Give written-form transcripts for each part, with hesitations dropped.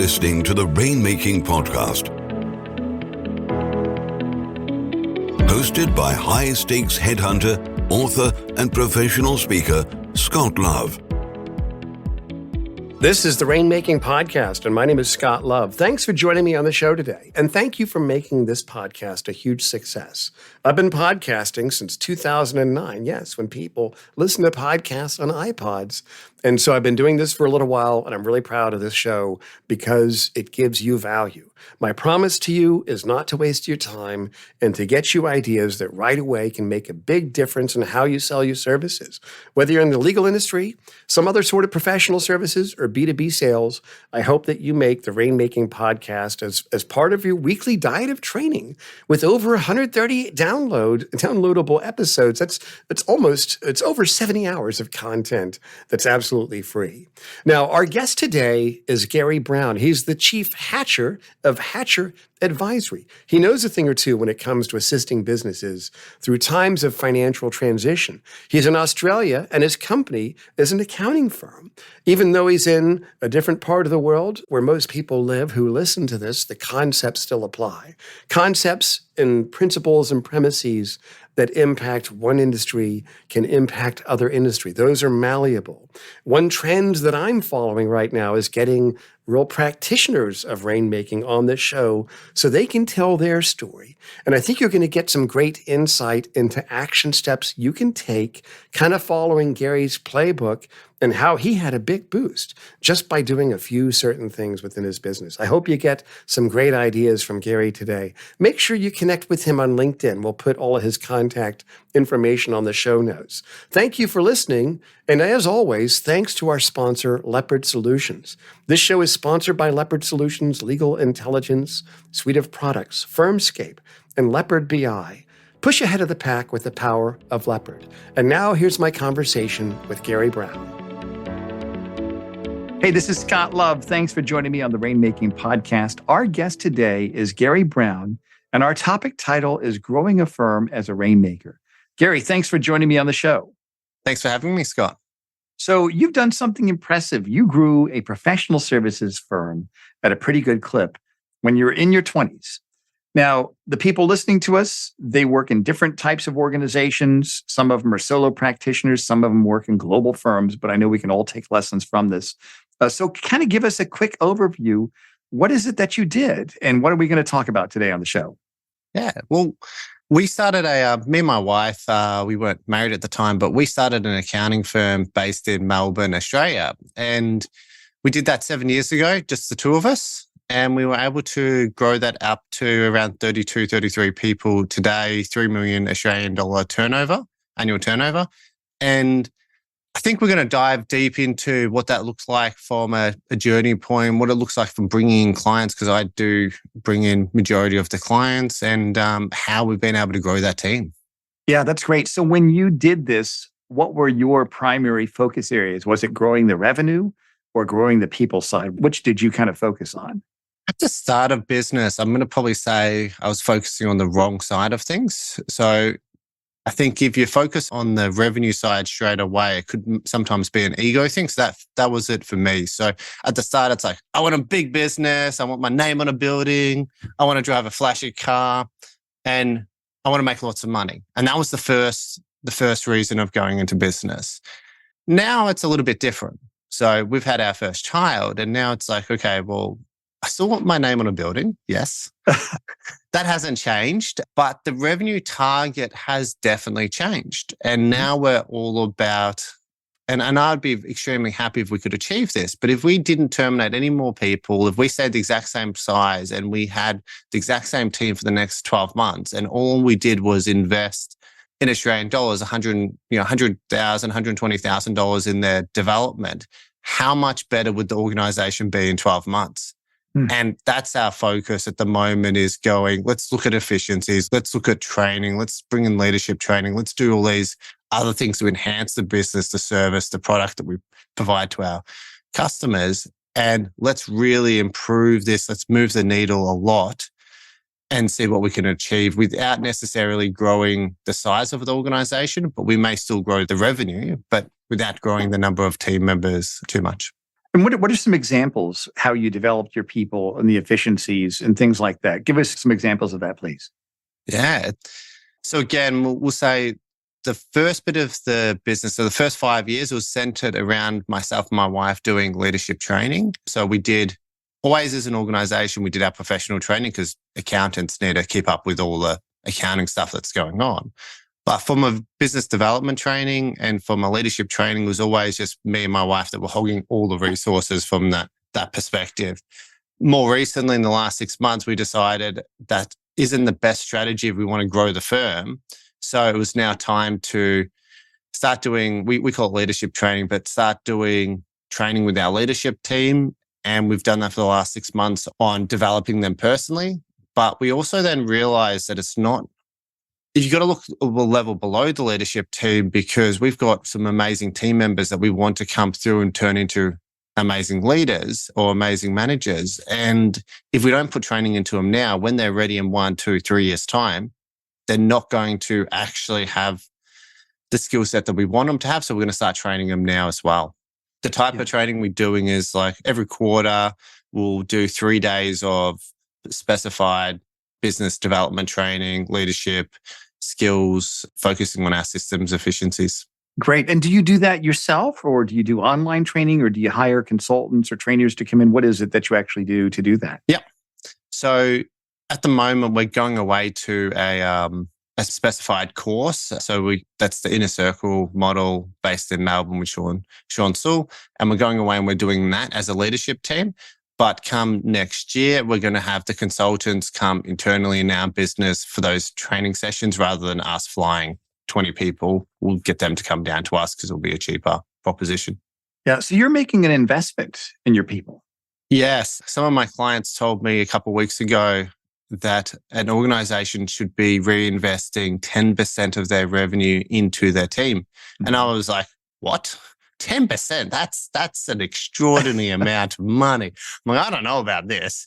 listening to the Rainmaking Podcast, hosted by high-stakes headhunter, author, and professional speaker, Scott Love. This is the Rainmaking Podcast, and my name is Scott Love. Thanks for joining me on the show today, and thank you for making this podcast a huge success. I've been podcasting since 2009, yes, when people listen to podcasts on iPods. And so I've been doing this for a little while, and I'm really proud of this show because it gives you value. My promise to you is not to waste your time and to get you ideas that right away can make a big difference in how you sell your services. Whether you're in the legal industry, some other sort of professional services, or B2B sales, I hope that you make the Rainmaking Podcast as part of your weekly diet of training. With over 130 downloadable episodes, it's over 70 hours of content that's absolutely free. Now, our guest today is Gary Brown. He's the chief hatcher of Hatcher Advisory. He knows a thing or two when it comes to assisting businesses through times of financial transition. He's in Australia, and his company is an accounting firm. Even though he's in a different part of the world where most people live who listen to this, the concepts still apply. Concepts and principles and premises that impact one industry can impact other industry. Those are malleable. One trend that I'm following right now is getting real practitioners of rainmaking on this show so they can tell their story. And I think you're going to get some great insight into action steps you can take, kind of following Gary's playbook and how he had a big boost just by doing a few certain things within his business. I hope you get some great ideas from Gary today. Make sure you connect with him on LinkedIn. We'll put all of his contact information on the show notes. Thank you for listening. And as always, thanks to our sponsor, Leopard Solutions. This show is sponsored by Leopard Solutions Legal Intelligence suite of products, Firmscape, and Leopard BI. Push ahead of the pack with the power of Leopard. And now here's my conversation with Gary Brown. Hey, this is Scott Love. Thanks for joining me on the Rainmaking Podcast. Our guest today is Gary Brown, and our topic title is Growing a Firm as a Rainmaker. Gary, thanks for joining me on the show. Thanks for having me, Scott. So you've done something impressive. You grew a professional services firm at a pretty good clip when you were in your 20s. Now, the people listening to us, they work in different types of organizations. Some of them are solo practitioners. Some of them work in global firms, but I know we can all take lessons from this. So kind of give us a quick overview. What is it that you did? And what are we going to talk about today on the show? Yeah, well, we started me and my wife, we weren't married at the time, but we started an accounting firm based in Melbourne, Australia. And we did that 7 years ago, just the two of us. And we were able to grow that up to around 32, 33 people today, 3 million Australian dollar turnover, annual turnover. And I think we're going to dive deep into what that looks like from a journey point, what it looks like from bringing in clients, because I do bring in majority of the clients, and how we've been able to grow that team. Yeah, that's great. So when you did this, what were your primary focus areas? Was it growing the revenue or growing the people side? Which did you kind of focus on? At the start of business, I'm going to probably say I was focusing on the wrong side of things. So I think if you focus on the revenue side straight away, it could sometimes be an ego thing. So that was it for me. So at the start, it's like, I want a big business. I want my name on a building. I want to drive a flashy car, and I want to make lots of money. And that was the first reason of going into business. Now it's a little bit different. So we've had our first child, and now it's like, okay, well, I still want my name on a building. Yes. That hasn't changed, but the revenue target has definitely changed. And now we're all about, and I'd be extremely happy if we could achieve this, but if we didn't terminate any more people, if we stayed the exact same size and we had the exact same team for the next 12 months, and all we did was invest in Australian dollars, $100,000, $120,000 in their development, how much better would the organization be in 12 months? And that's our focus at the moment, is going, let's look at efficiencies. Let's look at training. Let's bring in leadership training. Let's do all these other things to enhance the business, the service, the product that we provide to our customers. And let's really improve this. Let's move the needle a lot and see what we can achieve without necessarily growing the size of the organization, but we may still grow the revenue, but without growing the number of team members too much. And what are some examples how you developed your people and the efficiencies and things like that? Give us some examples of that, please. Yeah. So again, we'll say the first bit of the business, so the first 5 years was centered around myself and my wife doing leadership training. So we did always as an organization, we did our professional training because accountants need to keep up with all the accounting stuff that's going on. But from a business development training and from a leadership training, it was always just me and my wife that were hogging all the resources from that perspective. More recently, in the last 6 months, we decided that isn't the best strategy if we want to grow the firm. So it was now time to start doing, we call it leadership training, but start doing training with our leadership team. And we've done that for the last 6 months on developing them personally. But we also then realized that it's not, you've got to look a level below the leadership team because we've got some amazing team members that we want to come through and turn into amazing leaders or amazing managers. And if we don't put training into them now, when they're ready in 1, 2, 3 years' time, they're not going to actually have the skill set that we want them to have. So we're going to start training them now as well. The type of training we're doing is like every quarter, we'll do 3 days of specified business development training, leadership, skills, focusing on our systems efficiencies. Great. And do you do that yourself or do you do online training or do you hire consultants or trainers to come in? What is it that you actually do to do that? Yeah. So at the moment, we're going away to a specified course. So that's the Inner Circle model based in Melbourne with Sean Sewell. And we're going away and we're doing that as a leadership team. But come next year, we're going to have the consultants come internally in our business for those training sessions rather than us flying 20 people. We'll get them to come down to us because it'll be a cheaper proposition. Yeah. So you're making an investment in your people. Yes. Some of my clients told me a couple of weeks ago that an organization should be reinvesting 10% of their revenue into their team. And I was like, what? 10%? That's an extraordinary amount of money. I'm like, I don't know about this.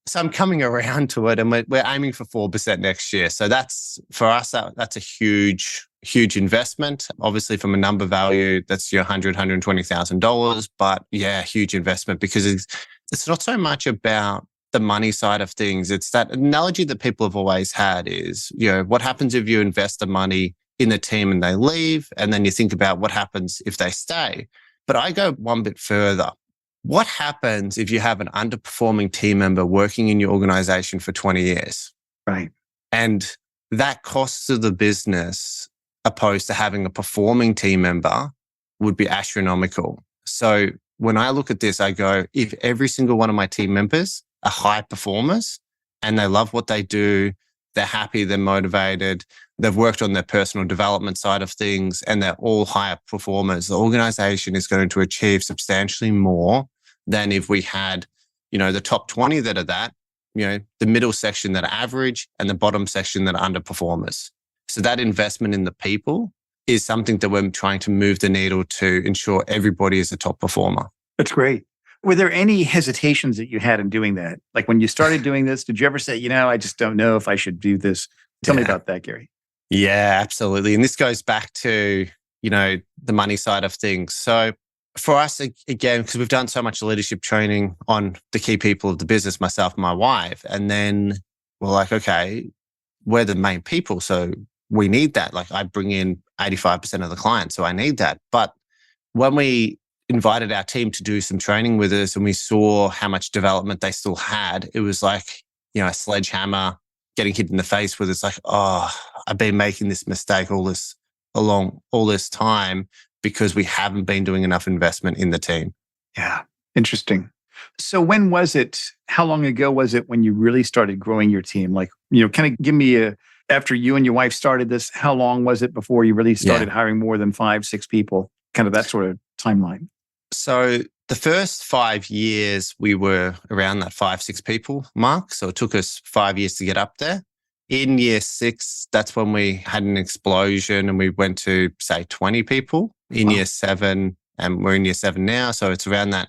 So I'm coming around to it and we're aiming for 4% next year. So that's, for us, that's a huge investment. Obviously from a number value, that's your $120,000, but yeah, huge investment because it's not so much about the money side of things. It's that analogy that people have always had is, what happens if you invest the money in the team and they leave, and then you think about what happens if they stay. But I go one bit further. What happens if you have an underperforming team member working in your organization for 20 years? Right. And that cost to the business, opposed to having a performing team member, would be astronomical. So when I look at this, I go, if every single one of my team members are high performers and they love what they do, they're happy, they're motivated, they've worked on their personal development side of things, and they're all higher performers, the organization is going to achieve substantially more than if we had, the top 20 that are that, the middle section that are average and the bottom section that are underperformers. So that investment in the people is something that we're trying to move the needle to ensure everybody is a top performer. That's great. Were there any hesitations that you had in doing that? Like when you started doing this, did you ever say, I just don't know if I should do this? Tell me about that, Gary. Yeah, absolutely. And this goes back to, the money side of things. So for us, again, because we've done so much leadership training on the key people of the business, myself and my wife, and then we're like, okay, we're the main people. So we need that. Like I bring in 85% of the clients, so I need that. But when we invited our team to do some training with us and we saw how much development they still had, it was like, a sledgehammer getting hit in the face with. It's like, oh, I've been making this mistake all this time because we haven't been doing enough investment in the team. Yeah. Interesting. So when was it, how long ago was it when you really started growing your team? Like, kind of give me after you and your wife started this, how long was it before you really started hiring more than 5, 6 people? Kind of that sort of timeline. So the first 5 years, we were around that 5, 6 people mark. So it took us 5 years to get up there. In year 6, that's when we had an explosion and we went to, say, 20 people. In year 7, and we're in year 7 now. So it's around that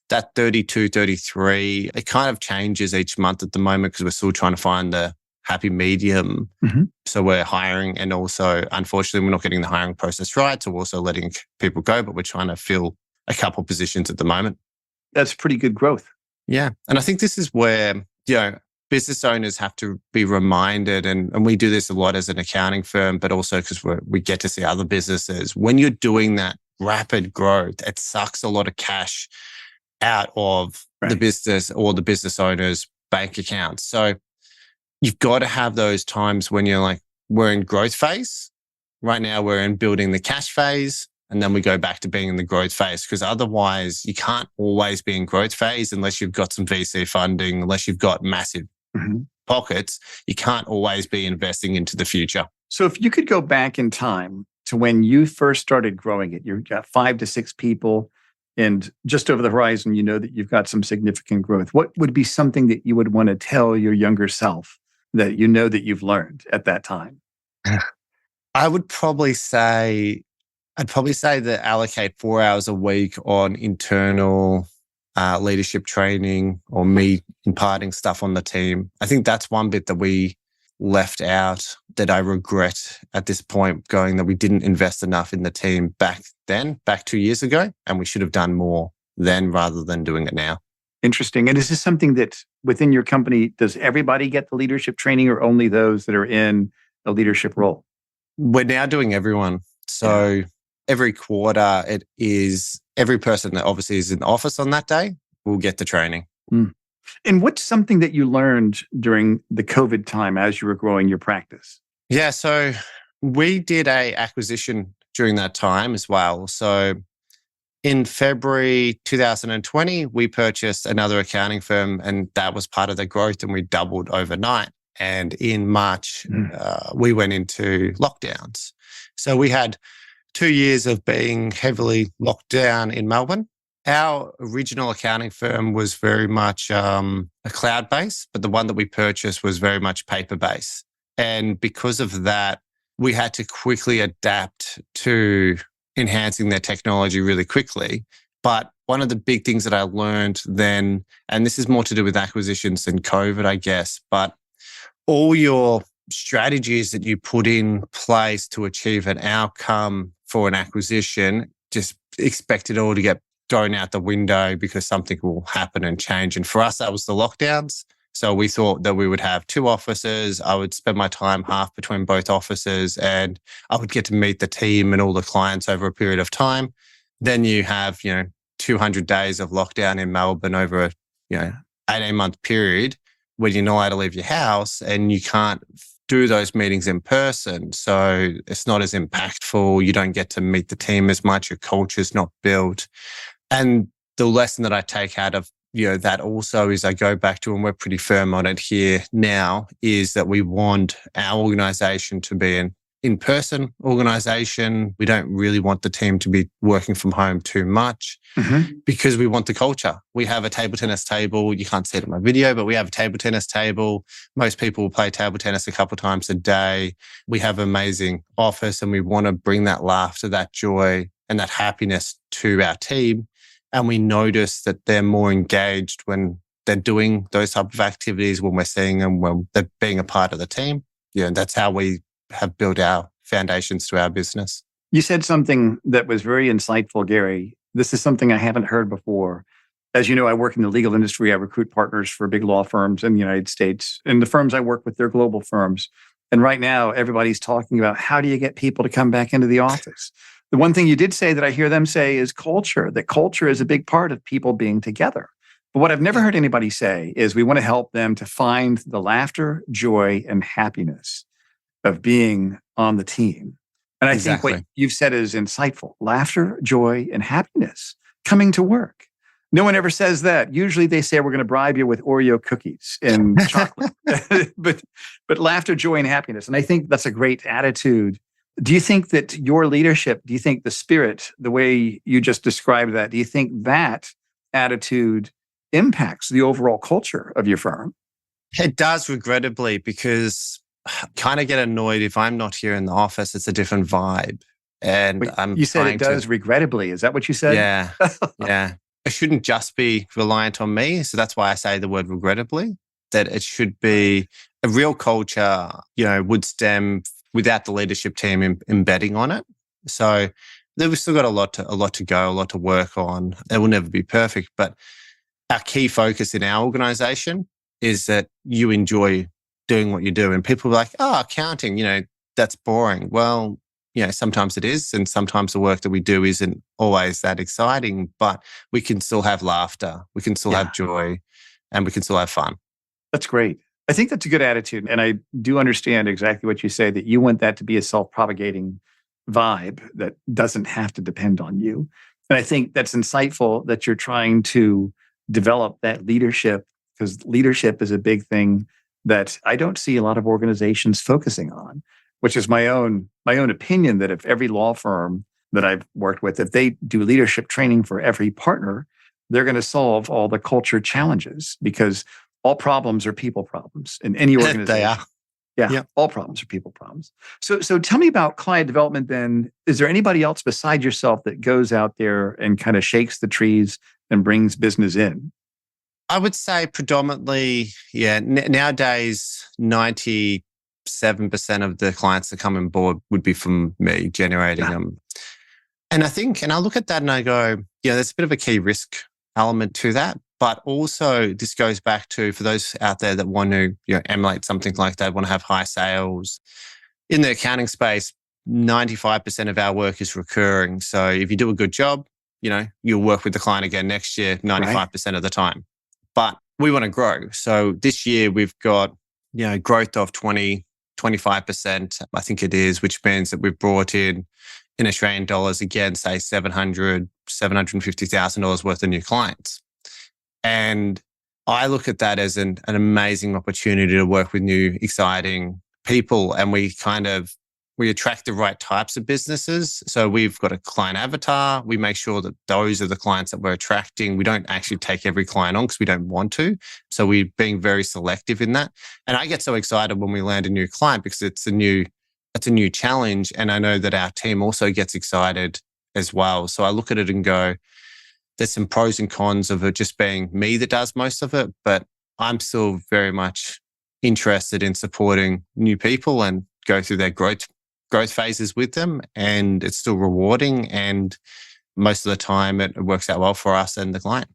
32, 33. It kind of changes each month at the moment because we're still trying to find the happy medium. Mm-hmm. So we're hiring, and also, unfortunately, we're not getting the hiring process right. So we're also letting people go, but we're trying to fill a couple positions at the moment. That's pretty good growth. Yeah. And I think this is where, business owners have to be reminded, and we do this a lot as an accounting firm, but also because we get to see other businesses. When you're doing that rapid growth, it sucks a lot of cash out of the business or the business owner's bank accounts. So you've got to have those times when you're like, we're in growth phase. Right now we're in building the cash phase. And then we go back to being in the growth phase, because otherwise you can't always be in growth phase unless you've got some VC funding, unless you've got massive pockets. You can't always be investing into the future. So if you could go back in time to when you first started growing it, you've got 5 to 6 people, and just over the horizon, you know that you've got some significant growth. What would be something that you would want to tell your younger self that you know that you've learned at that time? I'd probably say that allocate 4 hours a week on internal leadership training, or me imparting stuff on the team. I think that's one bit that we left out that I regret at this point, going that we didn't invest enough in the team back 2 years ago, and we should have done more then rather than doing it now. Interesting. And is this something that within your company, does everybody get the leadership training, or only those that are in a leadership role? We're now doing everyone. So every quarter, it is every person that obviously is in the office on that day will get the training. And what's something that you learned during the COVID time as you were growing your practice? Yeah, so we did a acquisition during that time as well. So in February 2020, we purchased another accounting firm, and that was part of the growth, and we doubled overnight. And in March, we went into lockdowns. So we had 2 years of being heavily locked down in Melbourne. Our original accounting firm was very much a cloud-based, but the one that we purchased was very much paper-based. And because of that, we had to quickly adapt to enhancing their technology really quickly. But one of the big things that I learned then, and this is more to do with acquisitions than COVID, I guess, but all your strategies that you put in place to achieve an outcome for an acquisition, just expect it all to get thrown out the window because something will happen and change. And for us, that was the lockdowns. So we thought that we would have 2 offices. I would spend my time half between both offices, and I would get to meet the team and all the clients over a period of time. Then you have, 200 days of lockdown in Melbourne over a, 18-month period when you're not allowed to leave your house, and you can't do those meetings in person. So it's not as impactful. You don't get to meet the team as much. Your culture's not built. And the lesson that I take out of that also is, I go back to, and we're pretty firm on it here now, is that we want our organization to be an in-person organization. We don't really want the team to be working from home too much because we want the culture. We have a table tennis table. You can't see it in my video, but we have a table tennis table. Most people will play table tennis a couple of times a day. We have an amazing office, and we want to bring that laughter, that joy, and that happiness to our team. And we notice that they're more engaged when they're doing those type of activities, when we're seeing them, when they're being a part of the team. That's how we have built our foundations to our business. You said something that was very insightful, Gary. This is something I haven't heard before. As you know, I work in the legal industry. I recruit partners for big law firms in the United States. And the firms I work with, they're global firms. And right now, everybody's talking about, how do you get people to come back into the office? The one thing you did say that I hear them say is culture, that culture is a big part of people being together. But what I've never heard anybody say is, we want to help them to find the laughter, joy, and happiness of being on the team. And I think what you've said is insightful. Laughter, joy, and happiness coming to work. No one ever says that. Usually they say, we're going to bribe you with Oreo cookies and chocolate. but laughter, joy, and happiness. And I think that's a great attitude. Do you think that your leadership, do you think the spirit, the way you just described that, do you think that attitude impacts the overall culture of your firm? It does, regrettably, because I kind of get annoyed if I'm not here in the office. It's a different vibe. And you said it does, regrettably. Is that what you said? Yeah. Yeah. It shouldn't just be reliant on me. So that's why I say the word regrettably, that it should be a real culture, would stem without the leadership team embedding on it. So we've still got a lot to go, a lot to work on. It will never be perfect, but our key focus in our organization is that you enjoy doing what you do. And people are like, oh, accounting, that's boring. Well, sometimes it is. And sometimes the work that we do isn't always that exciting, but we can still have laughter. We can still have joy, and we can still have fun. That's great. I think that's a good attitude. And I do understand exactly what you say, that you want that to be a self-propagating vibe that doesn't have to depend on you. And I think that's insightful that you're trying to develop that leadership, because leadership is a big thing that I don't see a lot of organizations focusing on, which is my own opinion, that if every law firm that I've worked with, if they do leadership training for every partner, they're going to solve all the culture challenges, because all problems are people problems in any organization. They are. Yeah, all problems are people problems. So tell me about client development then. Is there anybody else beside yourself that goes out there and kind of shakes the trees and brings business in? I would say predominantly, nowadays, 97% of the clients that come on board would be from me generating them. And I look at that and I go, there's a bit of a key risk element to that. But also this goes back to, for those out there that want to emulate something like that, want to have high sales. In the accounting space, 95% of our work is recurring. So if you do a good job, you'll work with the client again next year, 95% of the time. But we want to grow. So this year we've got, growth of 25%, I think it is, which means that we've brought in Australian dollars, again, say $750,000 worth of new clients. And I look at that as an amazing opportunity to work with new, exciting people. And we attract the right types of businesses. So we've got a client avatar. We make sure that those are the clients that we're attracting. We don't actually take every client on because we don't want to. So we're being very selective in that. And I get so excited when we land a new client because it's a new challenge. And I know that our team also gets excited as well. So I look at it and go, there's some pros and cons of it just being me that does most of it, but I'm still very much interested in supporting new people and go through their growth phases with them. And it's still rewarding. And most of the time it works out well for us and the client.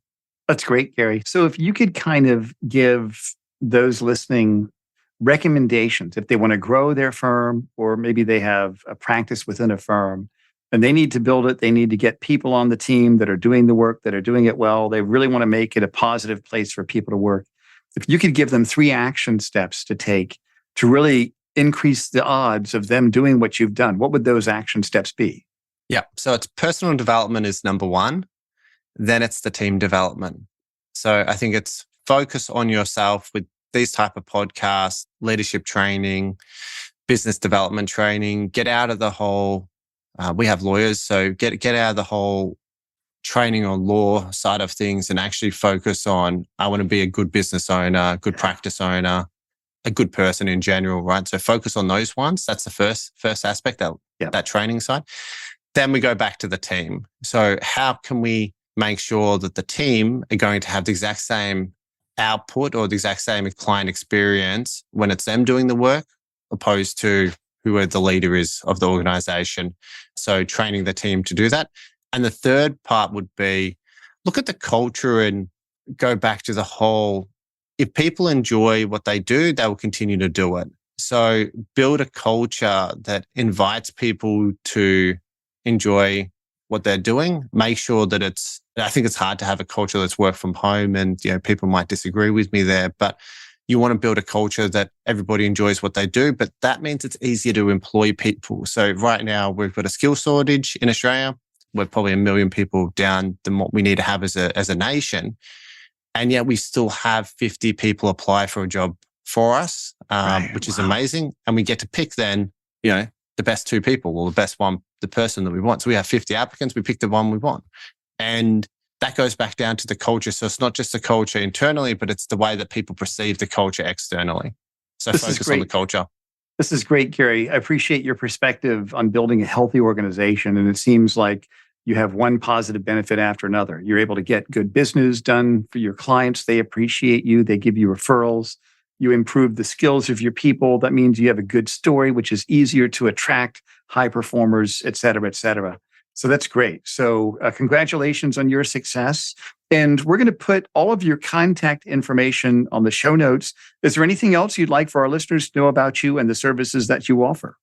That's great, Gary. So if you could kind of give those listening recommendations, if they want to grow their firm, or maybe they have a practice within a firm, and they need to build it. They need to get people on the team that are doing the work, that are doing it well. They really want to make it a positive place for people to work. If you could give them 3 action steps to take to really increase the odds of them doing what you've done, what would those action steps be? Yeah. So it's personal development is number 1. Then it's the team development. So I think it's focus on yourself with these type of podcasts, leadership training, business development training. Get out of the whole we have lawyers, so get out of the whole training on law side of things and actually focus on, I want to be a good business owner, good practice owner, a good person in general, right? So focus on those ones. That's the first aspect, that training side. Then we go back to the team. So how can we make sure that the team are going to have the exact same output or the exact same client experience when it's them doing the work, opposed to who the leader is of the organization. So training the team to do that. And the third part would be look at the culture and go back to the whole, if people enjoy what they do, they will continue to do it. So build a culture that invites people to enjoy what they're doing. Make sure that I think it's hard to have a culture that's work from home, and people might disagree with me there, but you want to build a culture that everybody enjoys what they do, but that means it's easier to employ people. So right now we've got a skill shortage in Australia. We're probably 1 million people down than what we need to have as a nation. And yet we still have 50 people apply for a job for us, which is amazing. And we get to pick then, the best 2 people or the best one, the person that we want. So we have 50 applicants. We pick the one we want. And that goes back down to the culture. So it's not just the culture internally, but it's the way that people perceive the culture externally. So focus on the culture. This is great, Gary. I appreciate your perspective on building a healthy organization. And it seems like you have one positive benefit after another. You're able to get good business done for your clients. They appreciate you. They give you referrals. You improve the skills of your people. That means you have a good story, which is easier to attract high performers, et cetera, et cetera. So that's great. So congratulations on your success. And we're going to put all of your contact information on the show notes. Is there anything else you'd like for our listeners to know about you and the services that you offer?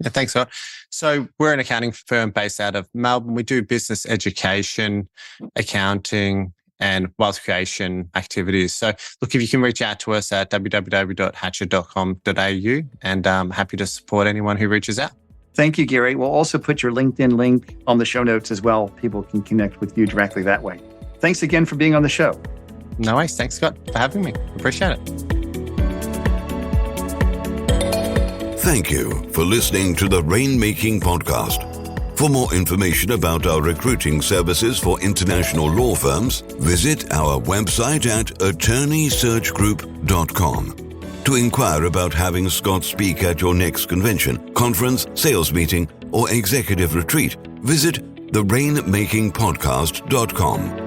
Yeah, thanks, Scott. So we're an accounting firm based out of Melbourne. We do business education, accounting, and wealth creation activities. So look, if you can reach out to us at www.hatchet.com.au, and I'm happy to support anyone who reaches out. Thank you, Gary. We'll also put your LinkedIn link on the show notes as well. People can connect with you directly that way. Thanks again for being on the show. No worries. Thanks, Scott, for having me. Appreciate it. Thank you for listening to the Rainmaking Podcast. For more information about our recruiting services for international law firms, visit our website at attorneysearchgroup.com. To inquire about having Scott speak at your next convention, conference, sales meeting, or executive retreat, visit therainmakingpodcast.com.